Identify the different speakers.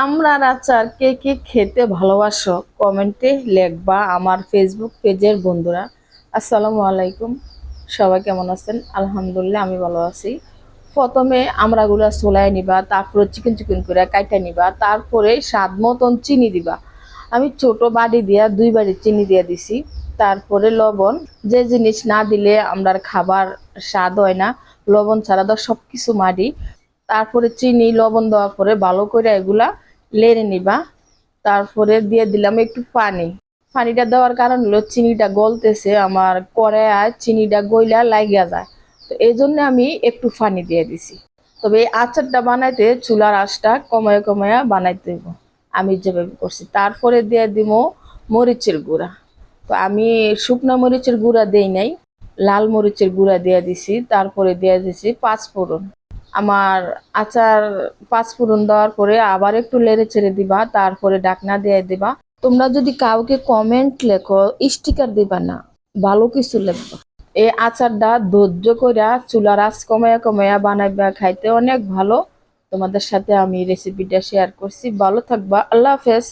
Speaker 1: আমড়ার আচার কে কে খেতে ভালোবাসো কমেন্টে লিখবা আমার ফেসবুক পেজের বন্ধুরা। আসসালামু আলাইকুম, সবাই কেমন আছেন? আলহামদুলিল্লাহ আমি ভালো আছি। প্রথমে আমড়াগুলা চুলায় নিবা, তারপরে চিকন চিকন করে কাইটা নিবা, তারপরে স্বাদ মতন চিনি দিবা। আমি ছোট বাটি দিয়া 2 বাটি চিনি দিয়ে দিছি। তারপরে লবণ, যে জিনিস না দিলে আমরার খাবার স্বাদ হয় না, লবণ ছাড়া তো সবকিছু মাটি। তারপরে চিনি লবণ দেওয়ার পরে ভালো করে এগুলা লেড়ে নিবা। তারপরে দিয়ে দিলাম একটু পানি। পানিটা দেওয়ার কারণ হলো চিনিটা গলতেছে, আমার কড়াইয় চিনিটা গইলা লাগিয়া যায়, তো এই জন্য আমি একটু পানি দিয়ে দিছি। তবে এই আচারটা বানাইতে চুলার আঁচটা কমায় কমায়া বানাইতে হইব, আমি যেভাবে করছি। তারপরে দিয়ে দিব মরিচের গুঁড়া। তো আমি শুকনা মরিচের গুঁড়া দেই নাই, লাল মরিচের গুঁড়া দিয়ে দিছি। তারপরে দিয়ে দিছি পাঁচফোড়ন। আমার আচার পাঁচফোড়ন দেওয়ার পরে আবার একটু নেড়ে চেড়ে দিবা, তারপরে ঢাকনা দিয়ে দিবা। তোমরা যদি কাউকে কমেন্ট লেখো, স্টিকার দিবা না, ভালো কিছু লিখবা। এই আচারটা ধৈর্য কইরা চুলার আঁচ কমায়া কমায়া বানাইবা, খাইতে অনেক ভালো। তোমাদের সাথে আমি রেসিপিটা শেয়ার করছি। ভালো থাকবা, আল্লাহ হাফেজ।